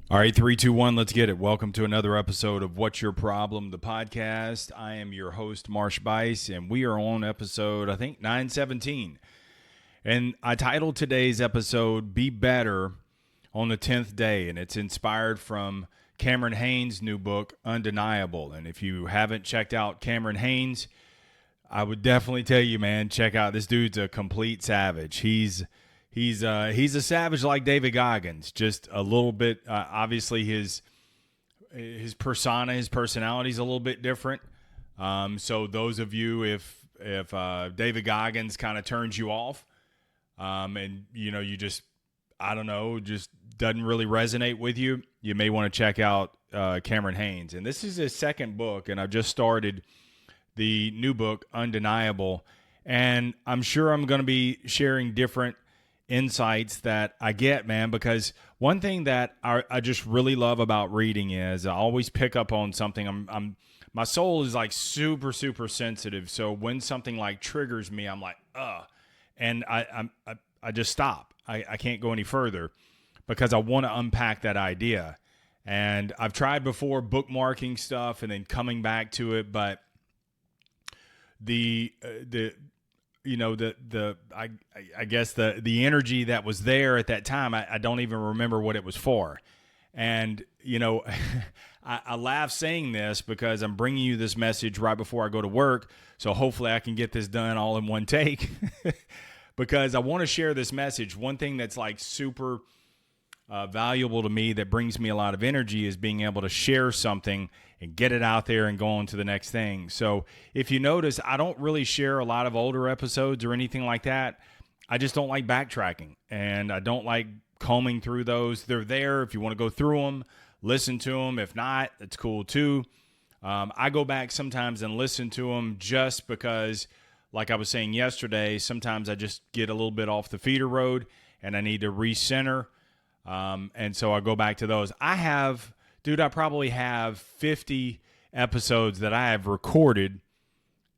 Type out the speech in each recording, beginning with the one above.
All right, three, two, one, let's get it. Welcome to another episode of What's Your Problem, the podcast. I am your host, Marsh Bice, and we are on episode, I think, 917. And I titled today's episode, Be Better on the 10th Day, and it's inspired from Cameron Hanes' new book, Undeniable. And if you haven't checked out Cameron Hanes, I would definitely tell you, man, check out this dude's a complete savage. He's a savage like David Goggins, just a little bit. Obviously, his persona, his personality is a little bit different. So those of you, if David Goggins kind of turns you off, and you just, I don't know, just doesn't really resonate with you, you may want to check out Cameron Hanes. And this is his second book, and I've just started the new book, Undeniable, and I'm sure I'm going to be sharing different insights that I get, man, because one thing that I just really love about reading is I always pick up on something. My soul is like super, super sensitive. So when something like triggers me, I'm like, and I just stop. I can't go any further because I want to unpack that idea. And I've tried before bookmarking stuff and then coming back to it, but I guess the energy that was there at that time, I don't even remember what it was for. And, I laugh saying this because I'm bringing you this message right before I go to work. So hopefully I can get this done all in one take because I want to share this message. One thing that's like super valuable to me that brings me a lot of energy is being able to share something and get it out there and go on to the next thing. So if you notice, I don't really share a lot of older episodes or anything like that. I just don't like backtracking, and I don't like combing through those. They're there if you want to go through them, listen to them. If not, it's cool too. I go back sometimes and listen to them just because, like I was saying yesterday, sometimes I just get a little bit off the feeder road and I need to recenter. And so I go back to those. I probably have 50 episodes that I have recorded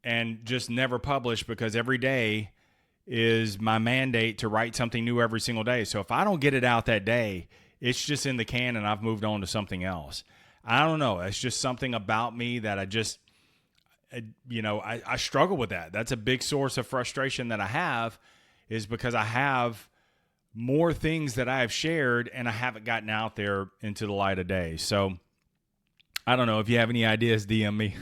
and just never published because every day is my mandate to write something new every single day. So if I don't get it out that day, it's just in the can and I've moved on to something else. I don't know. It's just something about me that I struggle with that. That's a big source of frustration that I have, is because I have more things that I have shared and I haven't gotten out there into the light of day. So I don't know if you have any ideas, DM me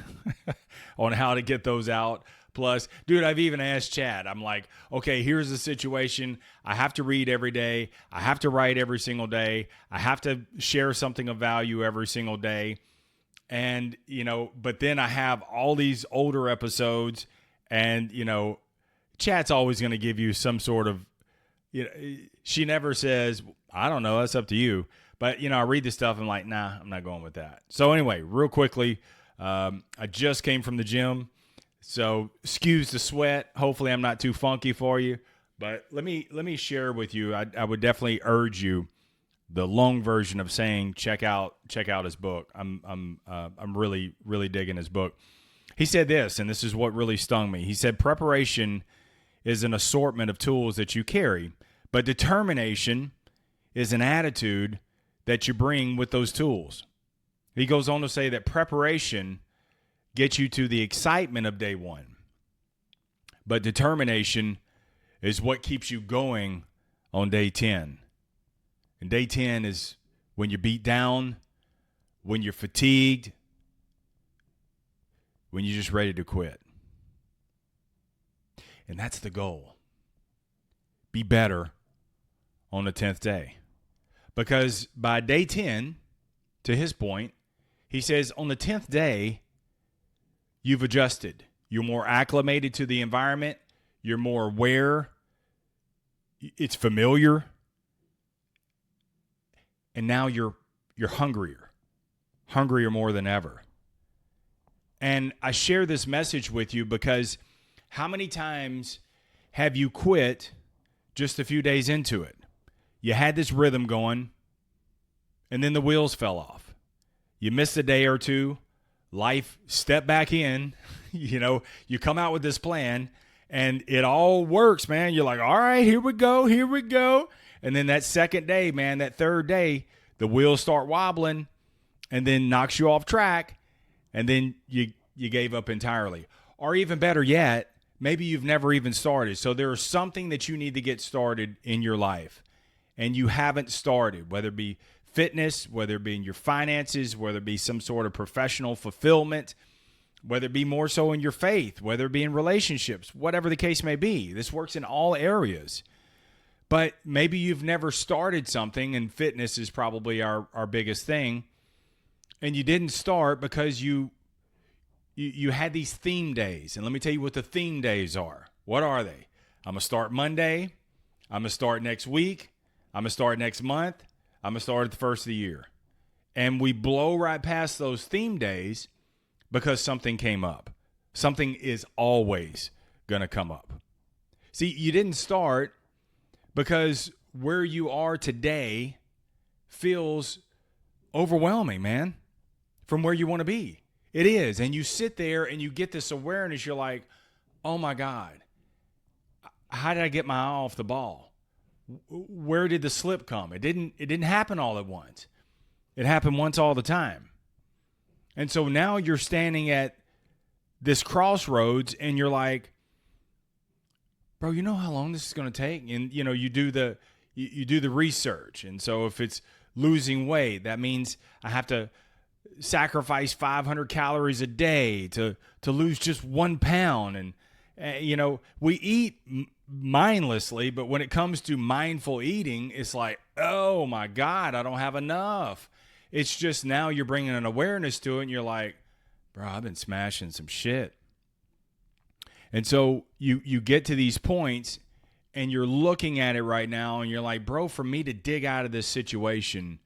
on how to get those out. Plus, dude, I've even asked Chad. I'm like, okay, here's the situation. I have to read every day. I have to write every single day. I have to share something of value every single day. And, but then I have all these older episodes and, Chad's always going to give you some sort of, she never says, I don't know, that's up to you. But, I read this stuff and I'm like, nah, I'm not going with that. So anyway, real quickly, I just came from the gym. So excuse the sweat. Hopefully I'm not too funky for you. But let me share with you. I would definitely urge you, the long version of saying check out his book. I'm really, really digging his book. He said this, and this is what really stung me. He said, preparation is an assortment of tools that you carry, but determination is an attitude that you bring with those tools. He goes on to say that preparation gets you to the excitement of day one, but determination is what keeps you going on day 10. And day 10 is when you're beat down, when you're fatigued, when you're just ready to quit. And that's the goal. Be better on the 10th day. Because by day 10, to his point, he says on the 10th day, you've adjusted. You're more acclimated to the environment. You're more aware. It's familiar. And now you're hungrier more than ever. And I share this message with you because how many times have you quit just a few days into it? You had this rhythm going, and then the wheels fell off. You missed a day or two. Life stepped back in. You come out with this plan, and it all works, man. You're like, all right, here we go. And then that second day, man, that third day, the wheels start wobbling and then knocks you off track, and then you gave up entirely. Or even better yet, maybe you've never even started. So there is something that you need to get started in your life, and you haven't started, whether it be fitness, whether it be in your finances, whether it be some sort of professional fulfillment, whether it be more so in your faith, whether it be in relationships, whatever the case may be. This works in all areas. But maybe you've never started something, and fitness is probably our biggest thing, and you didn't start because you had these theme days. And let me tell you what the theme days are. What are they? I'm going to start Monday. I'm going to start next week. I'm going to start next month. I'm going to start at the first of the year. And we blow right past those theme days because something came up. Something is always going to come up. See, you didn't start because where you are today feels overwhelming, man, from where you want to be. It is. And you sit there and you get this awareness. You're like, oh my God, how did I get my eye off the ball? Where did the slip come? It didn't happen all at once. It happened once all the time. And so now you're standing at this crossroads and you're like, bro, you know how long this is going to take? And, you do the research. And so if it's losing weight, that means I have to sacrifice 500 calories a day to lose just 1 pound. And, we eat mindlessly, but when it comes to mindful eating, it's like, oh my God, I don't have enough. It's just now you're bringing an awareness to it and you're like, bro, I've been smashing some shit. And so you get to these points and you're looking at it right now and you're like, bro, for me to dig out of this situation,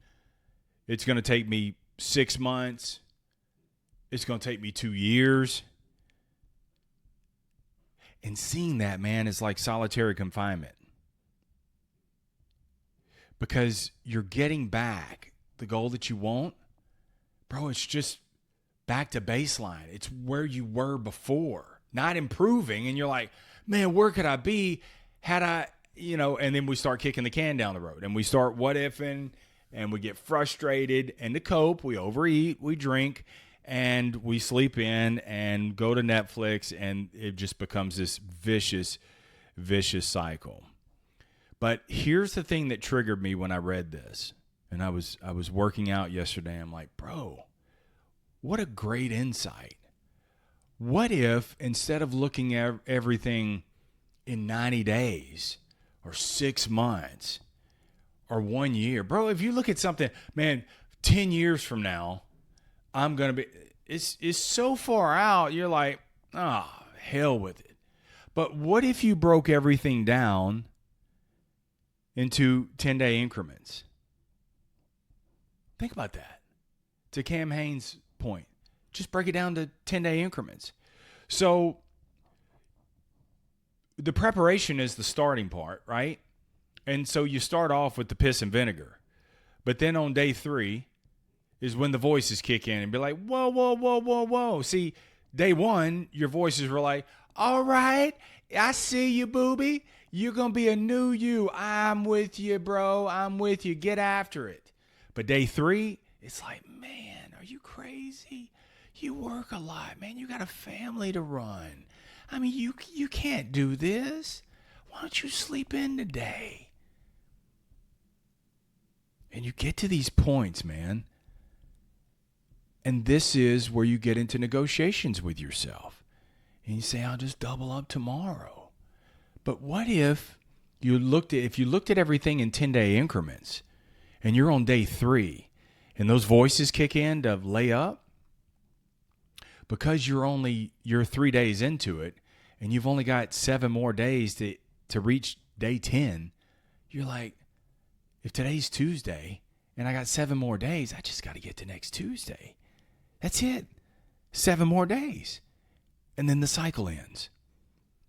it's going to take me 6 months. It's going to take me 2 years. And seeing that, man, is like solitary confinement. Because you're getting back the goal that you want. Bro, it's just back to baseline. It's where you were before. Not improving, and you're like, man, where could I be had I, and then we start kicking the can down the road, and we start what-ifing, and we get frustrated, and to cope, we overeat, we drink, and we sleep in, and go to Netflix, and it just becomes this vicious cycle. But here's the thing that triggered me when I read this, and I was working out yesterday, I'm like, bro, what a great insight. What if instead of looking at everything in 90 days or 6 months or 1 year, bro, if you look at something, man, 10 years from now, I'm going to be, it's so far out, you're like, oh, hell with it. But what if you broke everything down into 10-day increments? Think about that. To Cam Haines' point. Just break it down to 10-day increments. So the preparation is the starting part, right? And so you start off with the piss and vinegar. But then on day 3 is when the voices kick in and be like, whoa, whoa, whoa, whoa, whoa. See, day 1, your voices were like, all right, I see you, booby. You're going to be a new you. I'm with you, bro. I'm with you. Get after it. But day 3, it's like, man, are you crazy? You work a lot, man. You got a family to run. I mean, you can't do this. Why don't you sleep in today? And you get to these points, man. And this is where you get into negotiations with yourself. And you say, I'll just double up tomorrow. But what if you looked at everything in 10-day increments and you're on day 3 and those voices kick in to lay up? Because you're 3 days into it and you've only got 7 more days to reach day 10, you're like, if today's Tuesday and I got 7 more days, I just got to get to next Tuesday. That's it. 7 more days. And then the cycle ends.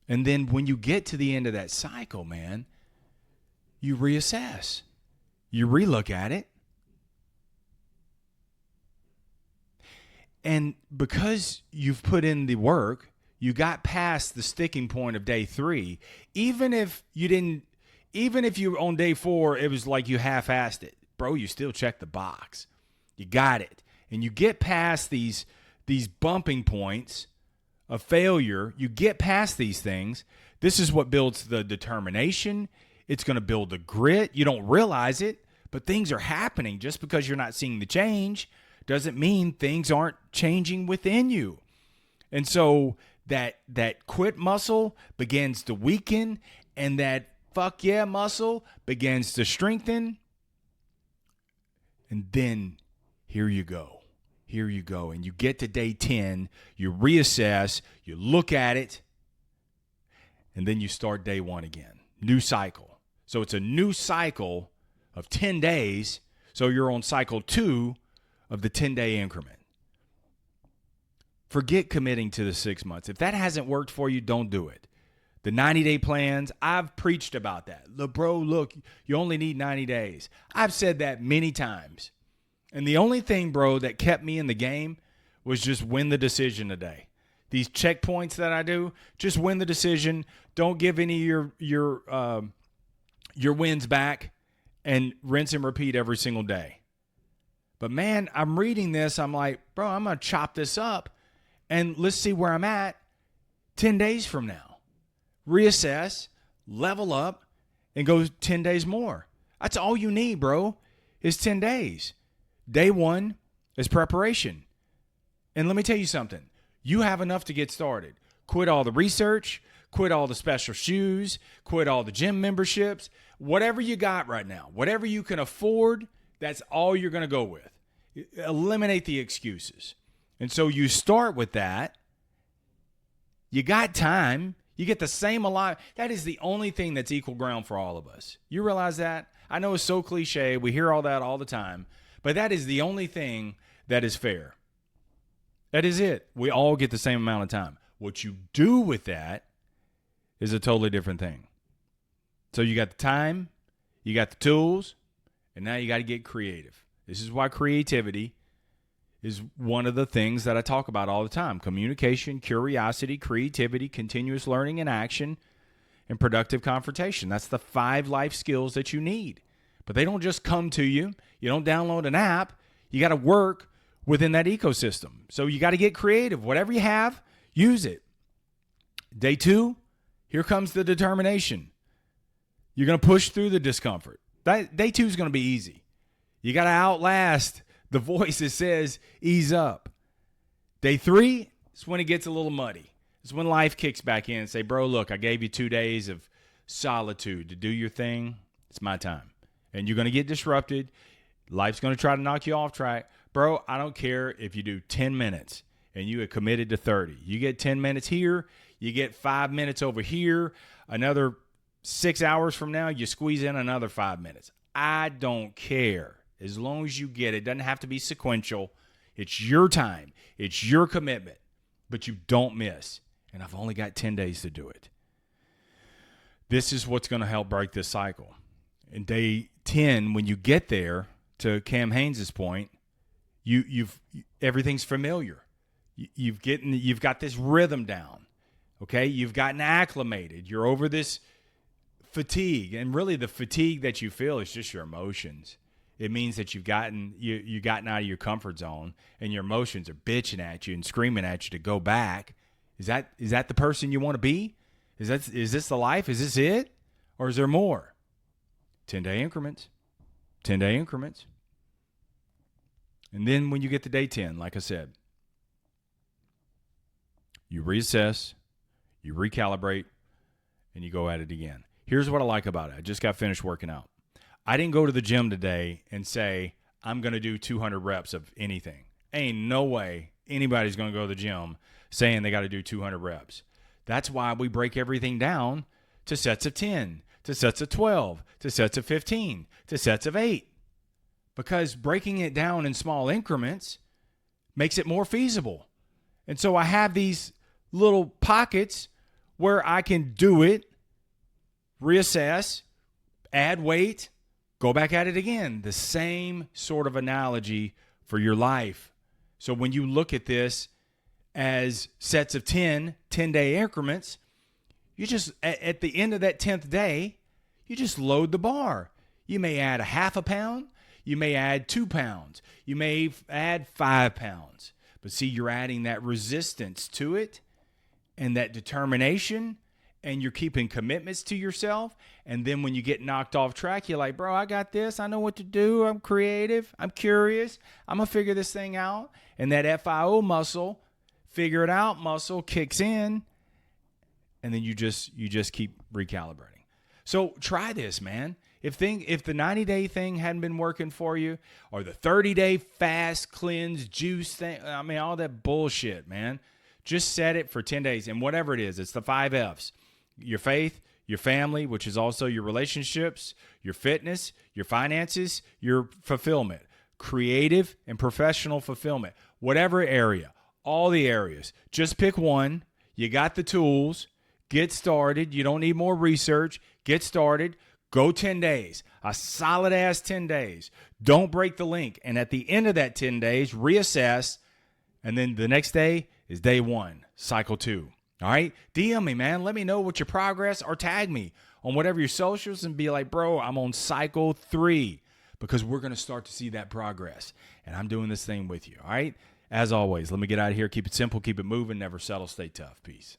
And then when you get to the end of that cycle, man, you reassess. You relook at it. And because you've put in the work, you got past the sticking point of day 3. Even if you on day 4, it was like you half-assed it. bro, you still check the box. You got it. And you get past these bumping points of failure. You get past these things. This is what builds the determination. It's going to build the grit. You don't realize it, but things are happening. Just because you're not seeing the change doesn't mean things aren't changing within you. And so that quit muscle begins to weaken, and that fuck yeah muscle begins to strengthen. And then here you go. Here you go. And you get to day 10, you reassess, you look at it, and then you start day 1 again. New cycle. So it's a new cycle of 10 days. So you're on cycle 2 of the 10-day increment. Forget committing to the 6 months. If that hasn't worked for you, don't do it. The 90-day plans, I've preached about that. Look, bro, look, you only need 90 days. I've said that many times. And the only thing, bro, that kept me in the game was just win the decision today. These checkpoints that I do, just win the decision. Don't give any of your wins back, and rinse and repeat every single day. But man, I'm reading this. I'm like, bro, I'm going to chop this up, and let's see where I'm at 10 days from now. Reassess, level up, and go 10 days more. That's all you need, bro, is 10 days. Day 1 is preparation. And let me tell you something. You have enough to get started. Quit all the research, quit all the special shoes, quit all the gym memberships, whatever you got right now, whatever you can afford, that's all you're going to go with. Eliminate the excuses. And so you start with that. You got time. You get the same alive. That is the only thing that's equal ground for all of us. You realize that? I know it's so cliche. We hear all that all the time. But that is the only thing that is fair. That is it. We all get the same amount of time. What you do with that is a totally different thing. So you got the time, you got the tools, and now you got to get creative. This is why creativity is one of the things that I talk about all the time. Communication, curiosity, creativity, continuous learning and action, and productive confrontation. That's the 5 life skills that you need. But they don't just come to you. You don't download an app. You got to work within that ecosystem. So you got to get creative. Whatever you have, use it. Day 2, here comes the determination. You're going to push through the discomfort. Day 2 is going to be easy. You got to outlast the voice that says, ease up. Day 3 is when it gets a little muddy. It's when life kicks back in and say, bro, look, I gave you 2 days of solitude to do your thing. It's my time. And you're going to get disrupted. Life's going to try to knock you off track. Bro, I don't care if you do 10 minutes and you had committed to 30. You get 10 minutes here. You get 5 minutes over here. Another 6 hours from now, you squeeze in another 5 minutes. I don't care. As long as you get it. It doesn't have to be sequential. It's your time. It's your commitment. But you don't miss. And I've only got 10 days to do it. This is what's going to help break this cycle. In day 10, when you get there, to Cam Haynes' point, you've everything's familiar. You've got this rhythm down. Okay, you've gotten acclimated. You're over this fatigue, and really the fatigue that you feel is just your emotions. It means that you've gotten out of your comfort zone, and your emotions are bitching at you and screaming at you to go back. Is that the person you want to be? Is this the life? Is this it, or is there more? 10-day increments. 10-day increments. And then when you get to day 10, like I said, you reassess, you recalibrate, and you go at it again. Here's what I like about it. I just got finished working out. I didn't go to the gym today and say, I'm going to do 200 reps of anything. Ain't no way anybody's going to go to the gym saying they got to do 200 reps. That's why we break everything down to sets of 10, to sets of 12, to sets of 15, to sets of 8. Because breaking it down in small increments makes it more feasible. And so I have these little pockets where I can do it, reassess, add weight, go back at it again. The same sort of analogy for your life. So when you look at this as sets of 10-day increments, you just, at the end of that 10th day, you just load the bar. You may add a half a pound. You may add 2 pounds. You may add 5 pounds. But see, you're adding that resistance to it and that determination, and you're keeping commitments to yourself. And then when you get knocked off track, you're like, bro, I got this. I know what to do. I'm creative. I'm curious. I'm going to figure this thing out. And that FIO muscle, figure it out muscle, kicks in. And then you just keep recalibrating. So try this, man. If the 90-day thing hadn't been working for you, or the 30-day fast cleanse juice thing, I mean, all that bullshit, man, just set it for 10 days. And whatever it is, it's the 5 F's. Your faith, your family, which is also your relationships, your fitness, your finances, your fulfillment, creative and professional fulfillment, whatever area, all the areas. Just pick one. You got the tools. Get started. You don't need more research. Get started. Go 10 days, a solid ass 10 days. Don't break the link. And at the end of that 10 days, reassess. And then the next day is day 1, cycle 2. All right. DM me, man. Let me know what your progress, or tag me on whatever your socials and be like, bro, I'm on cycle 3, because we're going to start to see that progress. And I'm doing this thing with you. All right. As always, let me get out of here. Keep it simple. Keep it moving. Never settle. Stay tough. Peace.